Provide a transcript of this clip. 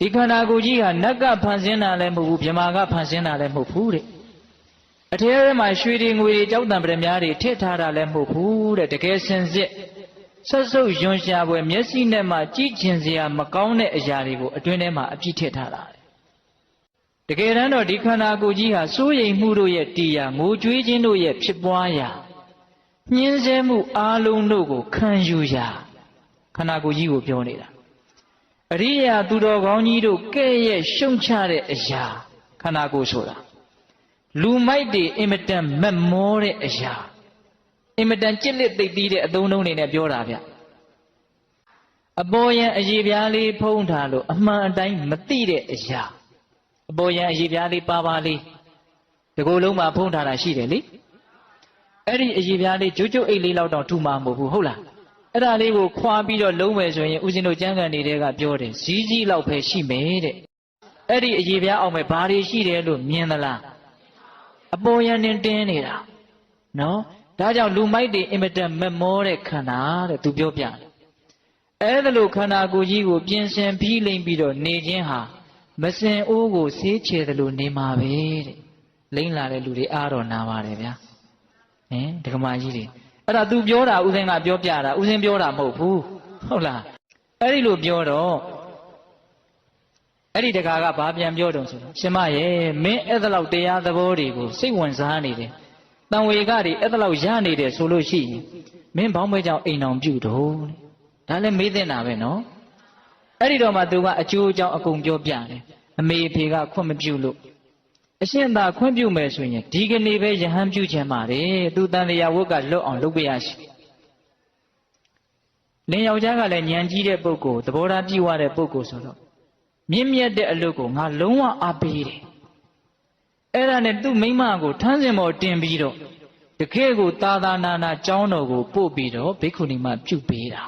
ဒီခန္ဓာကိုယ်ကြီးဟာနတ်ကဖန်ဆင်းတာလည်းမဟုတ်ဘူးမြမာကဖန်ဆင်းတာလည်းမဟုတ်ဘူးတဲ့အထဲထဲမှာရွှေတွေငွေတွေကြောက်တံပရမများတွေထည့်ထားတာလည်းမဟုတ်ဘူးတဲ့တကယ်စင်စစ်ဆက်စုပ်ယွန်ရှာပွဲမျက်စိနဲ့မှကြည့်ကျင်စရာမကောင်းတဲ့အရာတွေကိုအတွင်းထဲမှာအပြည့်ထည့်ထားတာတကယ်တမ်းတော့ဒီခန္ဓာကိုယ်ကြီးဟာစိုးရိမ်မှုတို့ရဲ့တရားငိုကြွေးခြင်းတို့ရဲ့ဖြစ်ပွားရာညှင်းဆဲမှုအာလုံးတို့ကိုခံယူရာခန္ဓာကိုယ်ကြီးကိုပြောနေတာအရိယာသူတော်ကောင်းကြီးတို့ကဲ့ရဲ့ရှုံချတဲ့အရာခန္ဓာကိုယ်ဆိုတာလူမိုက်တွေအင်မတန်မက်မောတဲ့အရာအင်မတန်ကြစ်လက်သိပ်ပြီးတဲ့အသုံးအနှုန်းတွေနဲ့ပြောတာဗျအပေါ်ယံအရေပြားလေးဖုံးထားလို့အမှန်အတိုင်းမသိတဲ့အရာအပေါ်ယံအရေပြားလေးပါပါလေးဒီကိုယ်လုံးမှာဖုံးထားတာရှိတယ်လေအဲ့ဒီအရေပြားလေးကြွကြွအိတ်လေးလောက်တောင်ထူမှာမဟုတ်ဘူးဟုတ်လားအဲ့ဒါလေးကိုခွာပြီးတော့လုံးမယ်ဆိုရင်ဦးဇင်းတို့ကျမ်းဂန်တွေကပြောတယ်ဇီးကြီးလောက်ပဲရှိမယ်တဲ့အဲ့ဒီအရေပြားအောင်မဲ့ဘာတွေရှိတယ်လို့မြင်သလားအပေါ်ယံနဲ့တင်းနေတာနော်ဒါကြောင့်လူမိုက်တွေအင်မတန်မမောတဲ့ခန္ဓာတဲ့သူပြောပြတယ်အဲ့ဒါလို့ခန္ဓာကိုယ်ကြီးကိုပြင်ဆင်ပြီးလိမ့်ပြီးတော့နေခြင်းဟာမစင်အိုးကိုဆေးချေတယ်လို့နေမှာပဲတဲ့လိမ့်လာတဲ့လူတွေအားတော့နာပါတယ်ဗျာဒကမာကြီးတွေအဲ့ဒါ तू ပြောတာဦးစင်းကပြောပြတာဦးစင်းပြောတာမဟုတ်ဘူးဟုတ်လားအဲ့ဒီလိုပြောတော့အဲ့ဒီတကာကဘာပြန်ပြောတုံဆိုတော့ရှင်မရဲ့မင်းအဲ့ဒါလောက်တရားသဘောတွေကိုစိတ်ဝင်စားနေတယ်တန်ဝေကတွေအဲ့ဒါလောက်ရနေတယ်ဆိုလို့ရှိရင်မင်းဘောင်းမဲကြောင့်အိမ်အောင်ပြုတော့ဒါလည်းမေးသင့်တာပဲနော်အဲ့ဒီတော့မှ तू ကအကျိုးအကြောင်းအကုန်ပြောပြတယ်အမေအဖေကခွင့်မပြုလို့အရှင်သာခွင့်ပြုမယ်ဆိုရင်ဒီကနေ့ပဲယဟန်ပြုခြင်းပါတယ်သူတန်တရားဝတ်ကလွတ်အောင်လုပ်ပြရရှိလင်ယောက်ျားကလည်းဉာဏ်ကြီးတဲ့ပုဂ္ဂိုလ်သဘောထားပြည့်ဝတဲ့ပုဂ္ဂိုလ်ဆိုတော့မြင့်မြတ်တဲ့အလုပ်ကိုငါလုံးဝအားပေးတယ်အဲ့ဒါနဲ့သူ့မိန်းမကိုထမ်းစင်ပေါ်တင်ပြီးတော့တကယ့်ကိုသာသာနာနာကျောင်းတော်ကိုပို့ပြီးတော့ဘိက္ခုနီမပြုပေးတာ